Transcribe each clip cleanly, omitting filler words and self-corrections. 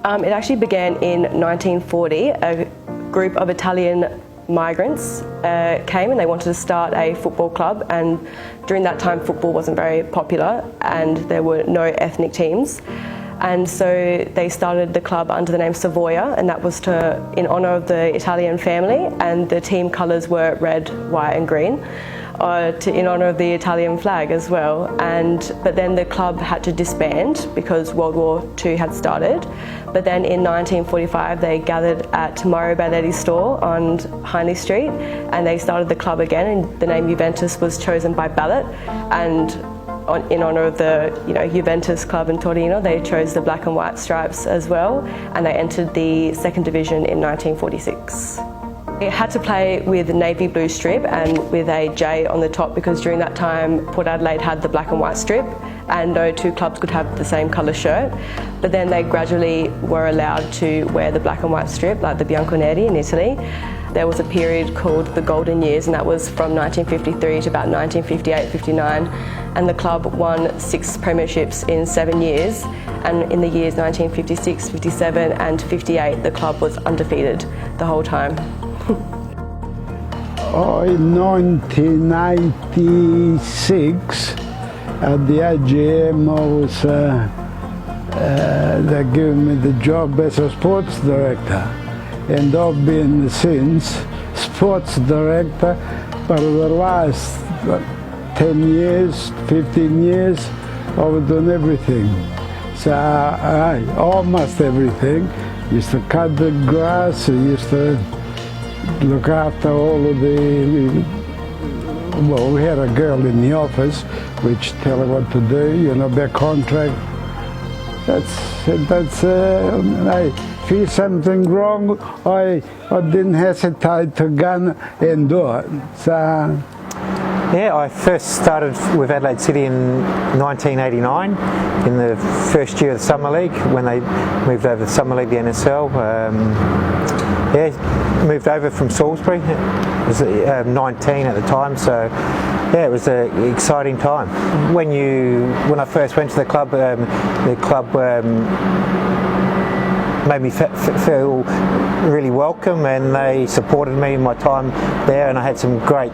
It actually began in 1940. A group of Italian migrants came and they wanted to start a football club, and during that time football wasn't very popular and there were no ethnic teams. And so they started the club under the name Savoia, and that was in honour of the Italian family, and the team colours were red, white and green, in honour of the Italian flag as well. But then the club had to disband because World War II had started. But then in 1945 they gathered at Mario Balletti's store on Hindley Street and they started the club again, and the name Juventus was chosen by ballot, and in honour of the Juventus club in Torino, they chose the black and white stripes as well, and they entered the second division in 1946. They had to play with a navy blue strip and with a J on the top because during that time Port Adelaide had the black and white strip and no two clubs could have the same colour shirt. But then they gradually were allowed to wear the black and white strip like the Bianconeri in Italy. There was a period called the Golden Years, and that was from 1953 to about 1958-59, and the club won 6 premierships in 7 years, and in the years 1956, 57 and 58 the club was undefeated the whole time. In 1996 at the AGM they gave me the job as a sports director. And I've been since sports director for the last 10 years, 15 years. I've done everything. So I almost everything. Used to cut the grass, used to look after all of the, well, we had a girl in the office which tell her what to do, their contract. If there's something wrong, I didn't hesitate to go and do it. So. Yeah, I first started with Adelaide City in 1989 in the first year of the Summer League when they moved over to the Summer League, the NSL. Moved over from Salisbury. I was 19 at the time, so yeah, it was an exciting time. When I first went to the club made me feel really welcome, and they supported me in my time there, and I had some great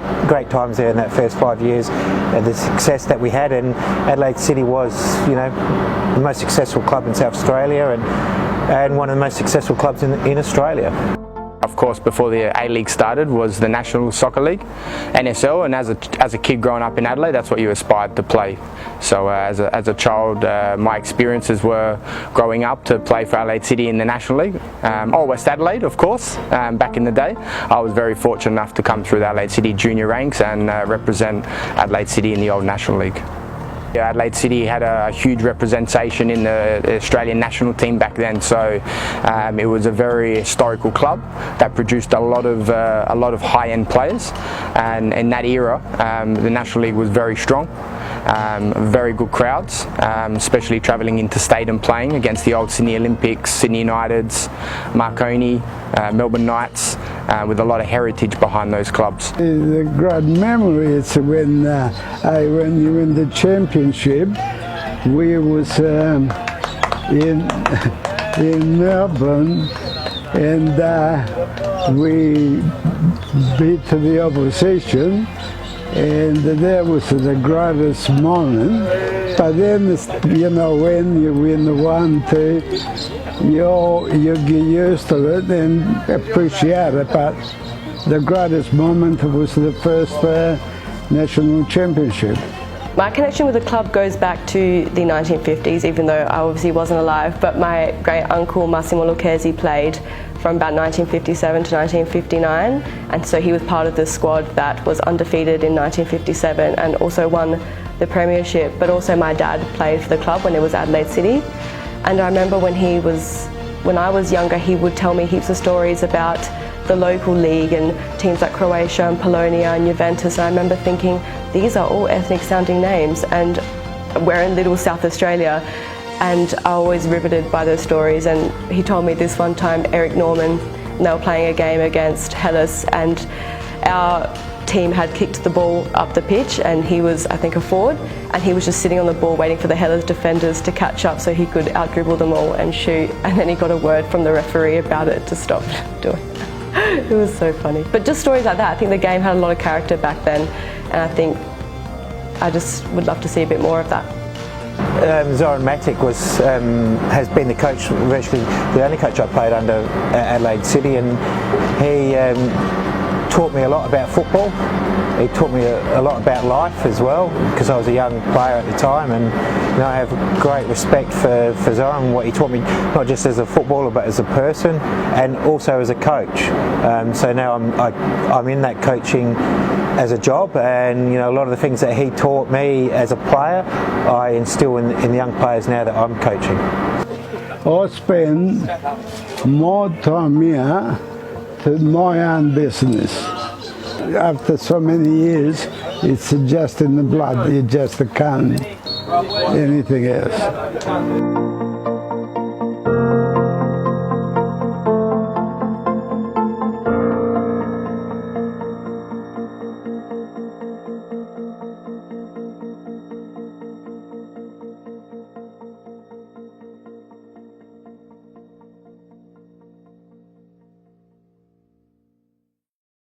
times there in that first 5 years, and the success that we had. And Adelaide City was, the most successful club in South Australia and one of the most successful clubs in Australia. Of course, before the A-League started was the National Soccer League, NSL, and as a kid growing up in Adelaide, that's what you aspired to play. So as a child, my experiences were growing up to play for Adelaide City in the National League, or West Adelaide, of course. Back in the day, I was very fortunate enough to come through the Adelaide City junior ranks and represent Adelaide City in the old National League. Adelaide City had a huge representation in the Australian national team back then, so it was a very historical club that produced a lot of high-end players, and in that era the National League was very strong. Very good crowds, especially travelling interstate and playing against the old Sydney Olympics, Sydney Uniteds, Marconi, Melbourne Knights, with a lot of heritage behind those clubs. The great memory is when you win the championship. We was in Melbourne, and we beat the opposition. And that was the greatest moment. But then, when you win the 1-2, you get used to it and appreciate it. But the greatest moment was the first national championship. My connection with the club goes back to the 1950s, even though I obviously wasn't alive, but my great uncle Massimo Lucchesi played from about 1957 to 1959, and so he was part of the squad that was undefeated in 1957 and also won the premiership. But also my dad played for the club when it was Adelaide City, and I remember when I was younger, he would tell me heaps of stories about the local league and teams like Croatia and Polonia and Juventus, and I remember thinking, these are all ethnic sounding names, and we're in little South Australia. And I was riveted by those stories. And he told me this one time, Eric Norman, and they were playing a game against Hellas, and our team had kicked the ball up the pitch, and he was, I think, a forward, and he was just sitting on the ball waiting for the Hellers defenders to catch up so he could out-dribble them all and shoot, and then he got a word from the referee about it to stop doing it. It was so funny. But just stories like that. I think the game had a lot of character back then, and I think I just would love to see a bit more of that. ZORAN MATIC has been the coach, virtually the only coach I played under at Adelaide City, and he taught me a lot about football. He taught me a lot about life as well, because I was a young player at the time, and I have great respect for ZORAN, what he taught me, not just as a footballer but as a person and also as a coach. So now I'm in that coaching as a job, and a lot of the things that he taught me as a player I instill in the young players now that I'm coaching. I spend more time here to my own business. After so many years, it's just in the blood. You just can't anything else.